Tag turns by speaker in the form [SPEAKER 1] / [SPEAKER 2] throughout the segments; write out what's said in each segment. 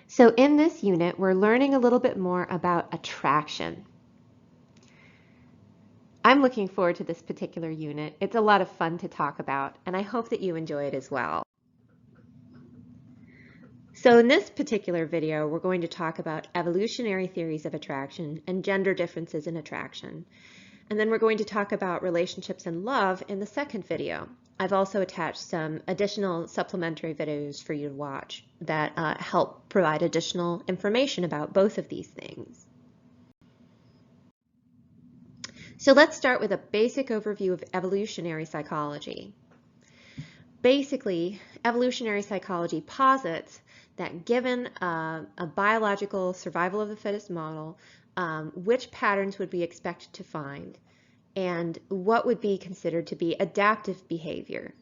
[SPEAKER 1] So in this unit, we're learning a little bit more about attraction. I'm looking forward to this particular unit. It's a lot of fun to talk about, and I hope that you enjoy it as well. So in this particular video, we're going to talk about evolutionary theories of attraction and gender differences in attraction. And then we're going to talk about relationships and love in the second video. I've also attached some additional supplementary videos for you to watch that help provide additional information about both of these things. So let's start with a basic overview of evolutionary psychology. Basically, evolutionary psychology posits that given a biological survival of the fittest model, which patterns would we expect to find, and what would be considered to be adaptive behavior.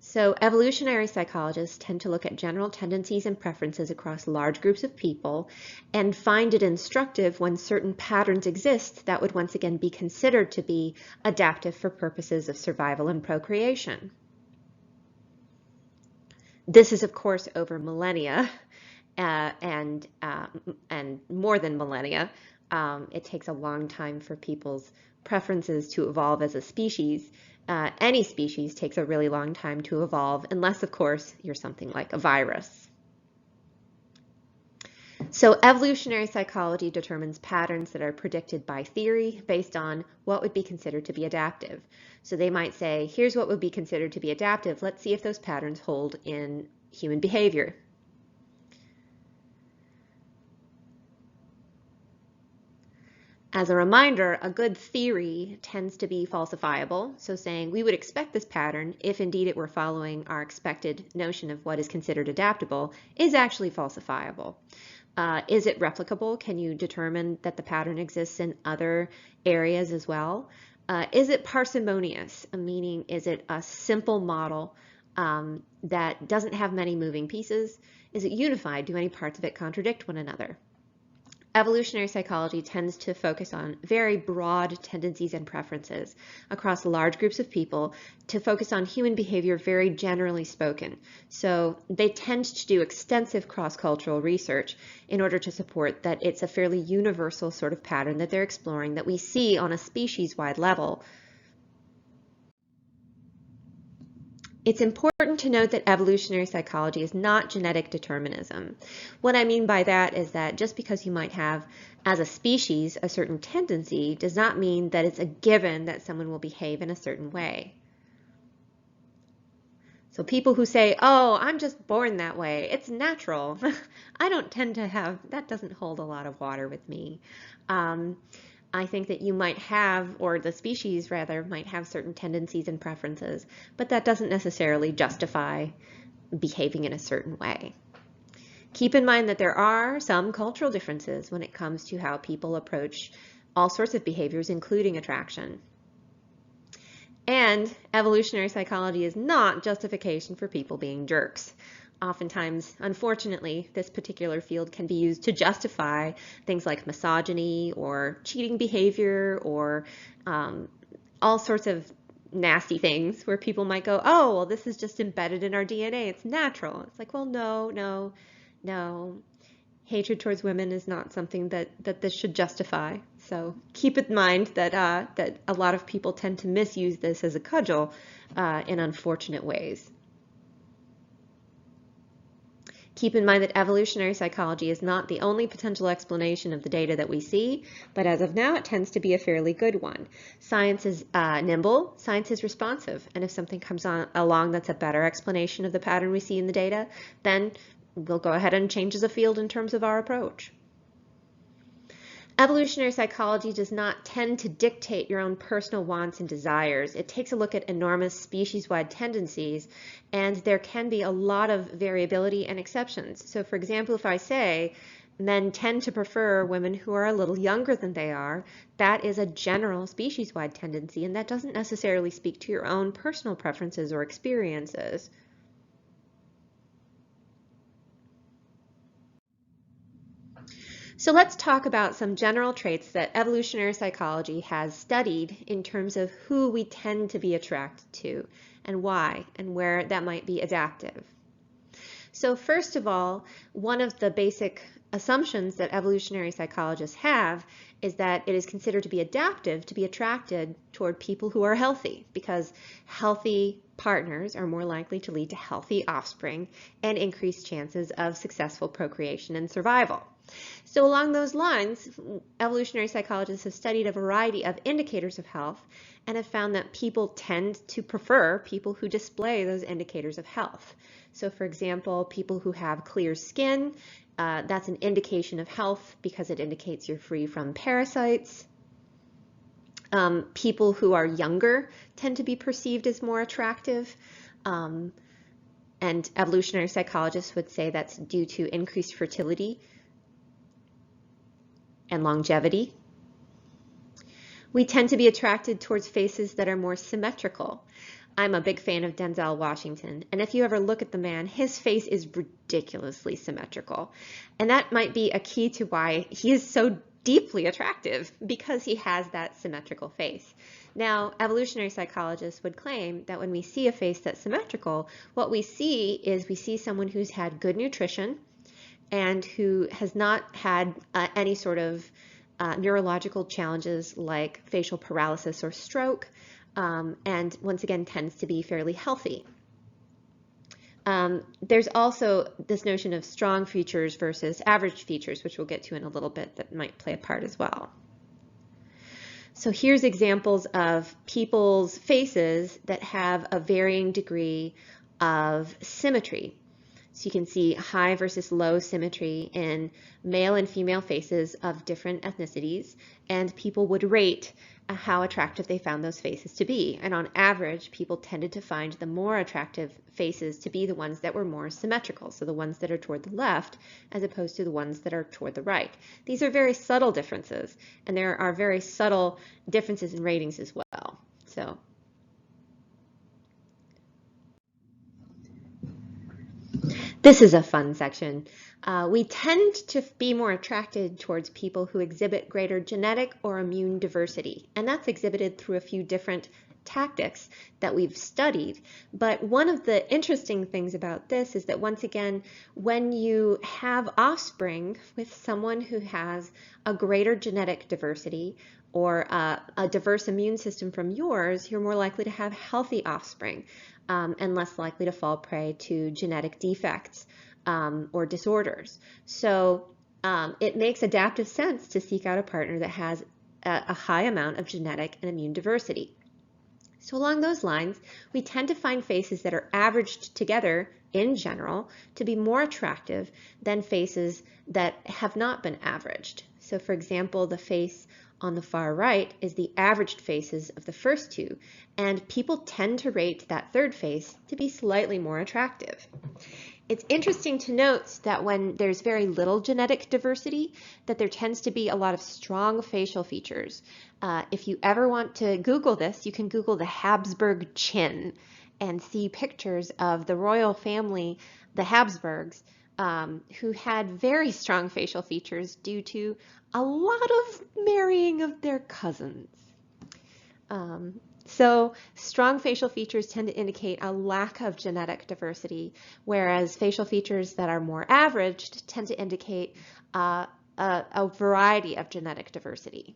[SPEAKER 1] So evolutionary psychologists tend to look at general tendencies and preferences across large groups of people and find it instructive when certain patterns exist that would once again be considered to be adaptive for purposes of survival and procreation. This is, of course, over millennia and more than millennia. It takes a long time for people's preferences to evolve as a species. Any species takes a really long time to evolve, unless, of course, you're something like a virus. So evolutionary psychology determines patterns that are predicted by theory based on what would be considered to be adaptive. So they might say, here's what would be considered to be adaptive. Let's see if those patterns hold in human behavior. As a reminder, a good theory tends to be falsifiable, so saying we would expect this pattern if indeed it were following our expected notion of what is considered adaptable is actually falsifiable. Is it replicable? Can you determine that the pattern exists in other areas as well? Is it parsimonious? Meaning, is it a simple model that doesn't have many moving pieces? Is it unified? Do any parts of it contradict one another? Evolutionary psychology tends to focus on very broad tendencies and preferences across large groups of people to focus on human behavior very generally spoken. So they tend to do extensive cross-cultural research in order to support that it's a fairly universal sort of pattern that they're exploring that we see on a species-wide level. It's important to note that evolutionary psychology is not genetic determinism. What I mean by that is that just because you might have, as a species, a certain tendency does not mean that it's a given that someone will behave in a certain way. So people who say, oh, I'm just born that way, it's natural. I don't tend to have, that doesn't hold a lot of water with me. I think that you might have, or the species rather, might have certain tendencies and preferences, but that doesn't necessarily justify behaving in a certain way. Keep in mind that there are some cultural differences when it comes to how people approach all sorts of behaviors, including attraction. And evolutionary psychology is not justification for people being jerks. Oftentimes, unfortunately, this particular field can be used to justify things like misogyny or cheating behavior or all sorts of nasty things where people might go, oh, well, this is just embedded in our DNA. It's natural. It's like, well, no. Hatred towards women is not something that this should justify. So keep in mind that, that a lot of people tend to misuse this as a cudgel in unfortunate ways. Keep in mind that evolutionary psychology is not the only potential explanation of the data that we see, but as of now, it tends to be a fairly good one. Science is nimble, science is responsive, and if something comes along that's a better explanation of the pattern we see in the data, then we'll go ahead and change the field in terms of our approach. Evolutionary psychology does not tend to dictate your own personal wants and desires. It takes a look at enormous species-wide tendencies, and there can be a lot of variability and exceptions. So for example, if I say men tend to prefer women who are a little younger than they are, that is a general species-wide tendency, and that doesn't necessarily speak to your own personal preferences or experiences. So let's talk about some general traits that evolutionary psychology has studied in terms of who we tend to be attracted to and why and where that might be adaptive. So first of all, one of the basic assumptions that evolutionary psychologists have is that it is considered to be adaptive to be attracted toward people who are healthy, because healthy partners are more likely to lead to healthy offspring and increased chances of successful procreation and survival. So along those lines, evolutionary psychologists have studied a variety of indicators of health and have found that people tend to prefer people who display those indicators of health. So for example, people who have clear skin, that's an indication of health because it indicates you're free from parasites. People who are younger tend to be perceived as more attractive. And evolutionary psychologists would say that's due to increased fertility and longevity. We tend to be attracted towards faces that are more symmetrical. I'm a big fan of Denzel Washington, and if you ever look at the man, his face is ridiculously symmetrical. And that might be a key to why he is so deeply attractive, because he has that symmetrical face. Now, evolutionary psychologists would claim that when we see a face that's symmetrical, what we see is we see someone who's had good nutrition and who has not had any sort of neurological challenges like facial paralysis or stroke, and once again tends to be fairly healthy. There's also this notion of strong features versus average features, which we'll get to in a little bit, that might play a part as well. So here's examples of people's faces that have a varying degree of symmetry. So you can see high versus low symmetry in male and female faces of different ethnicities, and people would rate how attractive they found those faces to be. And on average, people tended to find the more attractive faces to be the ones that were more symmetrical, so the ones that are toward the left as opposed to the ones that are toward the right. These are very subtle differences, and there are very subtle differences in ratings as well. So this is a fun section. We tend to be more attracted towards people who exhibit greater genetic or immune diversity, and that's exhibited through a few different tactics that we've studied. But one of the interesting things about this is that, once again, when you have offspring with someone who has a greater genetic diversity or a diverse immune system from yours, you're more likely to have healthy offspring and less likely to fall prey to genetic defects or disorders. So it makes adaptive sense to seek out a partner that has a high amount of genetic and immune diversity. So along those lines, we tend to find faces that are averaged together in general to be more attractive than faces that have not been averaged. So for example, the face on the far right is the averaged faces of the first two, and people tend to rate that third face to be slightly more attractive. It's interesting to note that when there's very little genetic diversity, that there tends to be a lot of strong facial features. If you ever want to Google this, you can Google the Habsburg chin and see pictures of the royal family, the Habsburgs, who had very strong facial features due to a lot of marrying of their cousins. So strong facial features tend to indicate a lack of genetic diversity, whereas facial features that are more averaged tend to indicate a variety of genetic diversity.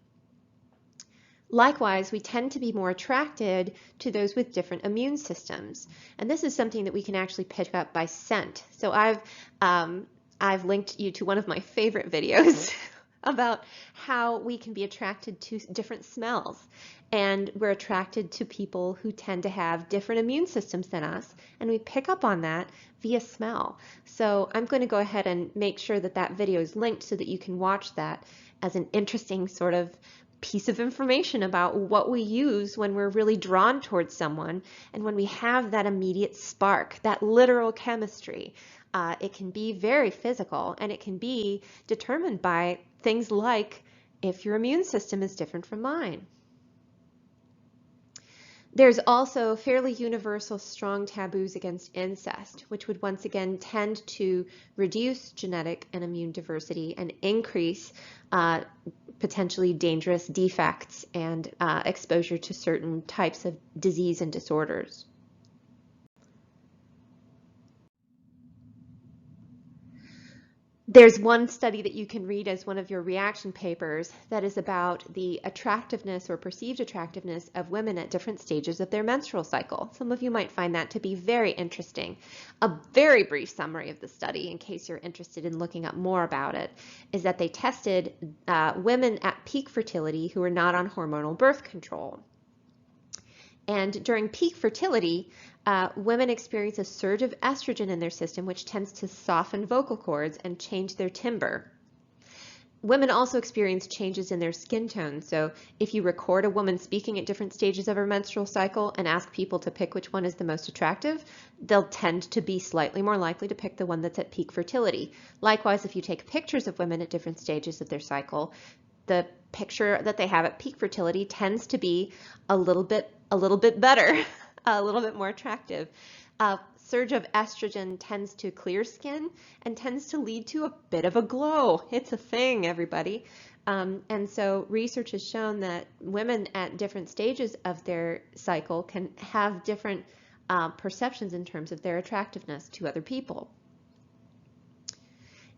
[SPEAKER 1] Likewise, we tend to be more attracted to those with different immune systems. And this is something that we can actually pick up by scent. So I've linked you to one of my favorite videos about how we can be attracted to different smells. And we're attracted to people who tend to have different immune systems than us, and we pick up on that via smell. So I'm going to go ahead and make sure that that video is linked so that you can watch that as an interesting sort of piece of information about what we use when we're really drawn towards someone and when we have that immediate spark, that literal chemistry. It can be very physical, and it can be determined by things like if your immune system is different from mine. There's also fairly universal strong taboos against incest, which would once again tend to reduce genetic and immune diversity and increase potentially dangerous defects and exposure to certain types of disease and disorders. There's one study that you can read as one of your reaction papers that is about the attractiveness or perceived attractiveness of women at different stages of their menstrual cycle. Some of you might find that to be very interesting. A very brief summary of the study, in case you're interested in looking up more about it, is that they tested women at peak fertility who were not on hormonal birth control. And during peak fertility, women experience a surge of estrogen in their system, which tends to soften vocal cords and change their timbre. Women also experience changes in their skin tone. So if you record a woman speaking at different stages of her menstrual cycle and ask people to pick which one is the most attractive, they'll tend to be slightly more likely to pick the one that's at peak fertility. Likewise, if you take pictures of women at different stages of their cycle, the picture that they have at peak fertility tends to be a little bit better, a little bit more attractive. Surge of estrogen tends to clear skin and tends to lead to a bit of a glow. It's a thing, everybody. And so research has shown that women at different stages of their cycle can have different perceptions in terms of their attractiveness to other people.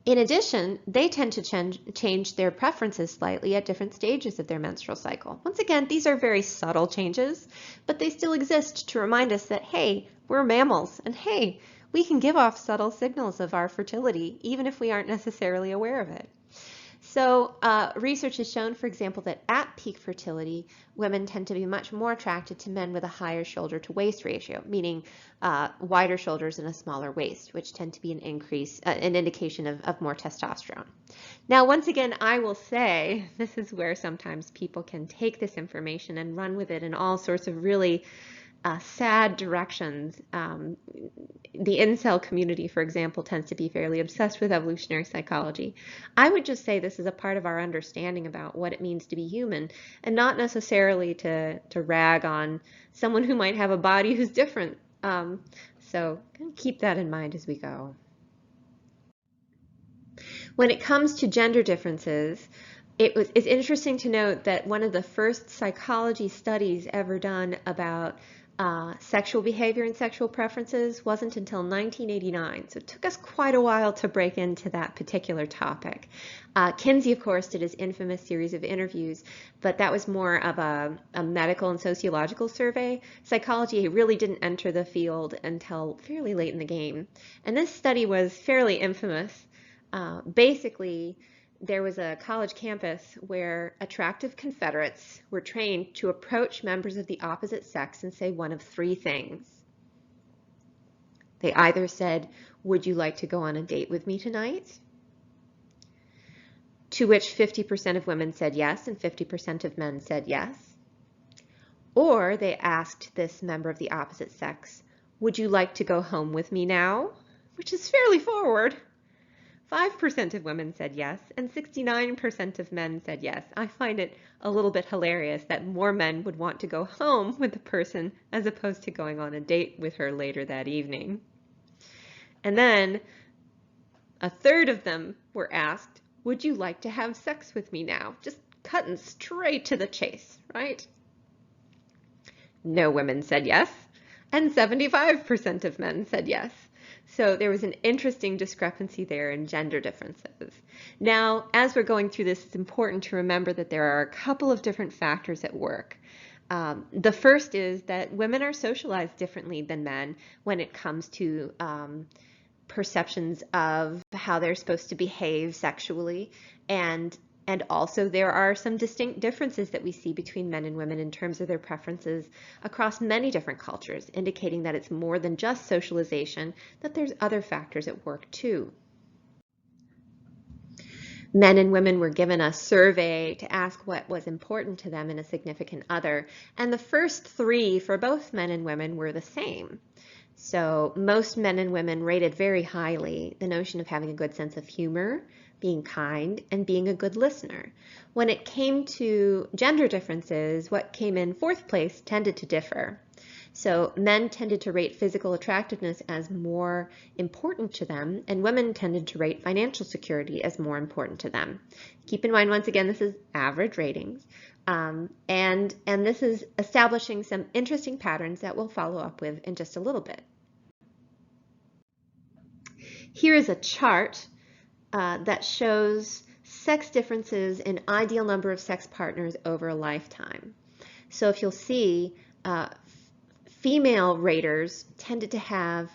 [SPEAKER 1] In addition, they tend to change their preferences slightly at different stages of their menstrual cycle. Once again, these are very subtle changes, but they still exist to remind us that, hey, we're mammals, and hey, we can give off subtle signals of our fertility, even if we aren't necessarily aware of it. So research has shown, for example, that at peak fertility, women tend to be much more attracted to men with a higher shoulder to waist ratio, meaning wider shoulders and a smaller waist, which tend to be an indication of more testosterone. Now, once again, I will say this is where sometimes people can take this information and run with it in all sorts of really sad directions. The incel community, for example, tends to be fairly obsessed with evolutionary psychology. I would just say this is a part of our understanding about what it means to be human, and not necessarily to rag on someone who might have a body who's different. So keep that in mind as we go. When it comes to gender differences, it's interesting to note that one of the first psychology studies ever done about sexual behavior and sexual preferences wasn't until 1989, so it took us quite a while to break into that particular topic. Kinsey, of course, did his infamous series of interviews, but that was more of a medical and sociological survey. Psychology really didn't enter the field until fairly late in the game, and this study was fairly infamous. Basically, there was a college campus where attractive Confederates were trained to approach members of the opposite sex and say one of three things. They either said, "Would you like to go on a date with me tonight?" To which 50% of women said yes and 50% of men said yes. Or they asked this member of the opposite sex, "Would you like to go home with me now?" Which is fairly forward. 5% of women said yes, and 69% of men said yes. I find it a little bit hilarious that more men would want to go home with the person as opposed to going on a date with her later that evening. And then a third of them were asked, "Would you like to have sex with me now?" Just cutting straight to the chase, right? No women said yes, and 75% of men said yes. So there was an interesting discrepancy there in gender differences. Now, as we're going through this, it's important to remember that there are a couple of different factors at work. The first is that women are socialized differently than men when it comes to perceptions of how they're supposed to behave sexually, and also there are some distinct differences that we see between men and women in terms of their preferences across many different cultures, indicating that it's more than just socialization, that there's other factors at work too. Men and women were given a survey to ask what was important to them in a significant other, and the first three for both men and women were the same. So most men and women rated very highly the notion of having a good sense of humor, being kind, and being a good listener. When it came to gender differences, what came in fourth place tended to differ. So men tended to rate physical attractiveness as more important to them, and women tended to rate financial security as more important to them. Keep in mind, once again, this is average ratings, and this is establishing some interesting patterns that we'll follow up with in just a little bit. Here is a chart that shows sex differences in ideal number of sex partners over a lifetime. So if you'll see, female raters tended to have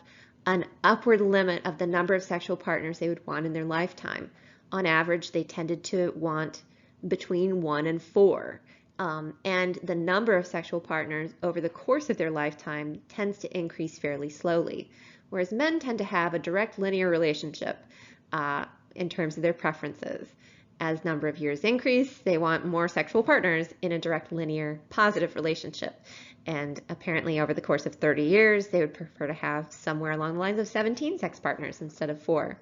[SPEAKER 1] an upward limit of the number of sexual partners they would want in their lifetime. On average, they tended to want between 1 and 4. And the number of sexual partners over the course of their lifetime tends to increase fairly slowly, whereas men tend to have a direct linear relationship in terms of their preferences. As number of years increase, they want more sexual partners in a direct linear positive relationship. And apparently over the course of 30 years, they would prefer to have somewhere along the lines of 17 sex partners instead of 4.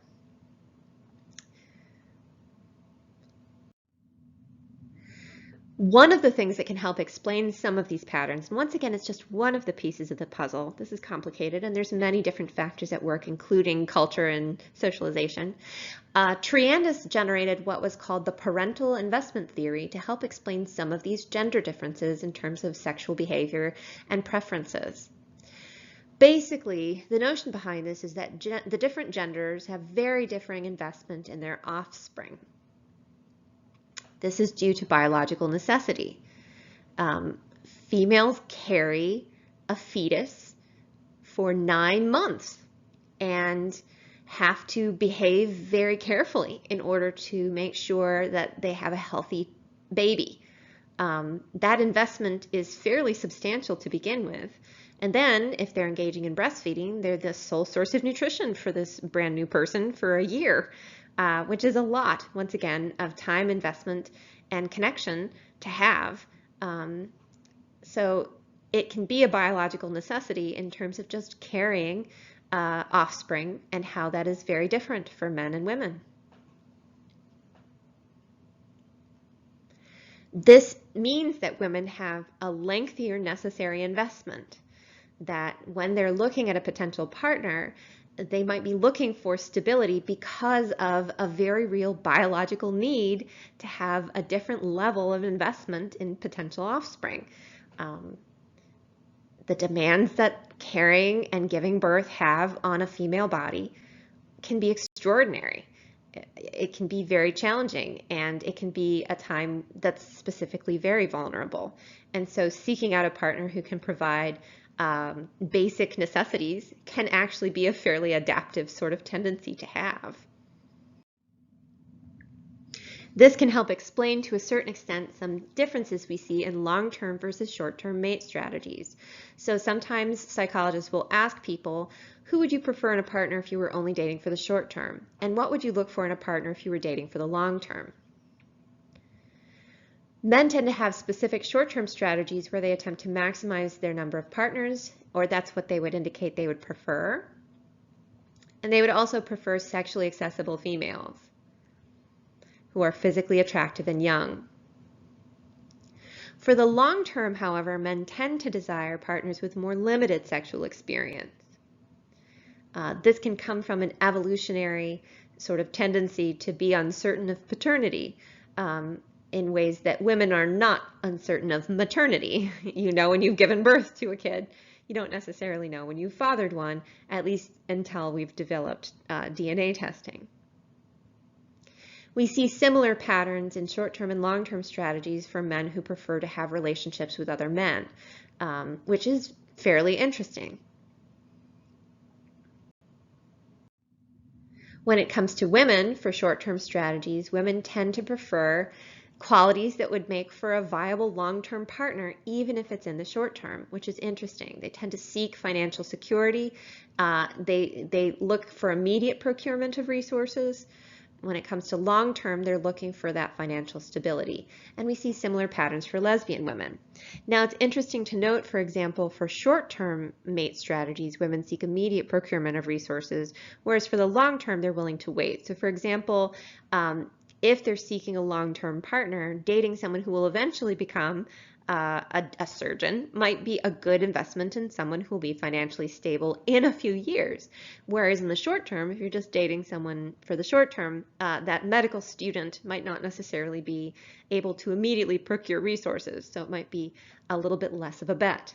[SPEAKER 1] One of the things that can help explain some of these patterns, and once again, it's just one of the pieces of the puzzle. This is complicated, and there's many different factors at work, including culture and socialization. Triandis generated what was called the parental investment theory to help explain some of these gender differences in terms of sexual behavior and preferences. Basically, the notion behind this is that the different genders have very differing investment in their offspring. This is due to biological necessity. Females carry a fetus for 9 months and have to behave very carefully in order to make sure that they have a healthy baby. That investment is fairly substantial to begin with. And then if they're engaging in breastfeeding, they're the sole source of nutrition for this brand new person for a year. Which is a lot, once again, of time, investment, and connection to have. So it can be a biological necessity in terms of just carrying offspring and how that is very different for men and women. This means that women have a lengthier necessary investment, that when they're looking at a potential partner, they might be looking for stability because of a very real biological need to have a different level of investment in potential offspring. The demands that carrying and giving birth have on a female body can be extraordinary. It can be very challenging, and it can be a time that's specifically very vulnerable. And so seeking out a partner who can provide basic necessities can actually be a fairly adaptive sort of tendency to have. This can help explain to a certain extent some differences we see in long-term versus short-term mate strategies. So sometimes psychologists will ask people, who would you prefer in a partner if you were only dating for the short term? And what would you look for in a partner if you were dating for the long term? Men tend to have specific short-term strategies where they attempt to maximize their number of partners, or that's what they would indicate they would prefer. And they would also prefer sexually accessible females who are physically attractive and young. For the long term, however, men tend to desire partners with more limited sexual experience. This can come from an evolutionary sort of tendency to be uncertain of paternity, in ways that women are not uncertain of maternity. You know when you've given birth to a kid. You don't necessarily know when you've fathered one, at least until we've developed DNA testing. We see similar patterns in short-term and long-term strategies for men who prefer to have relationships with other men, which is fairly interesting. When it comes to women, for short-term strategies, women tend to prefer qualities that would make for a viable long-term partner, even if it's in the short term, which is interesting. They tend to seek financial security. They look for immediate procurement of resources. When it comes to long term, they're looking for that financial stability. And we see similar patterns for lesbian women. Now, it's interesting to note, for example, for short-term mate strategies, women seek immediate procurement of resources, whereas for the long term, they're willing to wait. So, for example, if they're seeking a long-term partner, dating someone who will eventually become a surgeon might be a good investment in someone who will be financially stable in a few years. Whereas in the short term, if you're just dating someone for the short term, that medical student might not necessarily be able to immediately procure resources. So it might be a little bit less of a bet.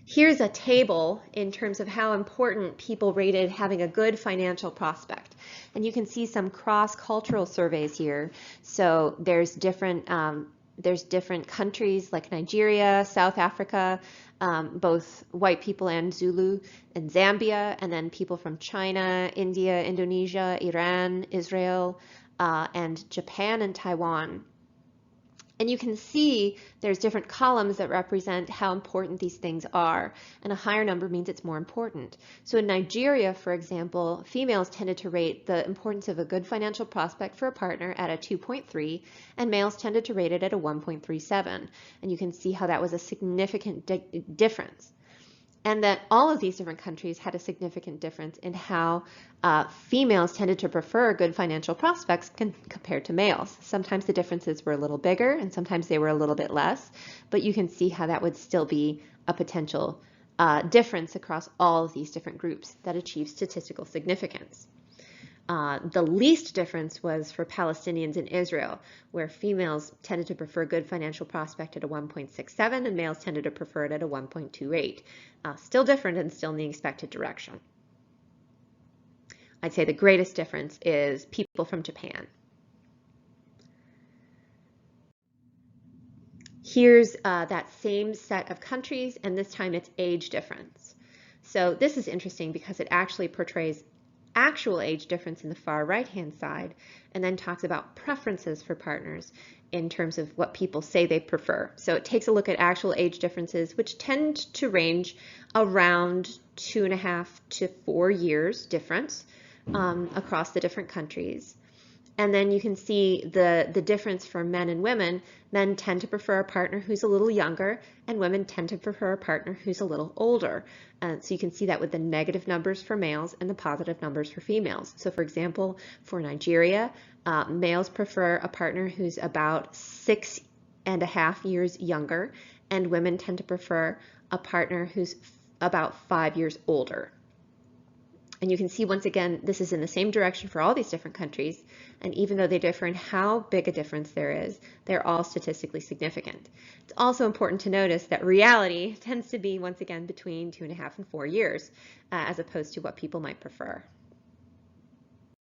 [SPEAKER 1] Here's a table in terms of how important people rated having a good financial prospect. And you can see some cross-cultural surveys here. So there's different countries like Nigeria, South Africa, both white people and Zulu, and Zambia, and then people from China, India, Indonesia, Iran, Israel, and Japan and Taiwan. And you can see there's different columns that represent how important these things are, and a higher number means it's more important. So in Nigeria, for example, females tended to rate the importance of a good financial prospect for a partner at a 2.3, and males tended to rate it at a 1.37. And you can see how that was a significant difference. And that all of these different countries had a significant difference in how females tended to prefer good financial prospects compared to males. Sometimes the differences were a little bigger and sometimes they were a little bit less, but you can see how that would still be a potential difference across all of these different groups that achieve statistical significance. The least difference was for Palestinians in Israel, where females tended to prefer good financial prospect at a 1.67 and males tended to prefer it at a 1.28. Still different and still in the expected direction. I'd say the greatest difference is people from Japan. Here's that same set of countries, and this time it's age difference. So this is interesting because it actually portrays actual age difference in the far right-hand side, and then talks about preferences for partners in terms of what people say they prefer. So it takes a look at actual age differences, which tend to range around 2.5 to 4 years difference across the different countries. And then you can see the difference for men and women. Men tend to prefer a partner who's a little younger, and women tend to prefer a partner who's a little older. So you can see that with the negative numbers for males and the positive numbers for females. So for example, for Nigeria, males prefer a partner who's about 6.5 years younger, and women tend to prefer a partner who's about 5 years older. And you can see, once again, this is in the same direction for all these different countries. And even though they differ in how big a difference there is, they're all statistically significant. It's also important to notice that reality tends to be, once again, between 2.5 and 4 years, as opposed to what people might prefer.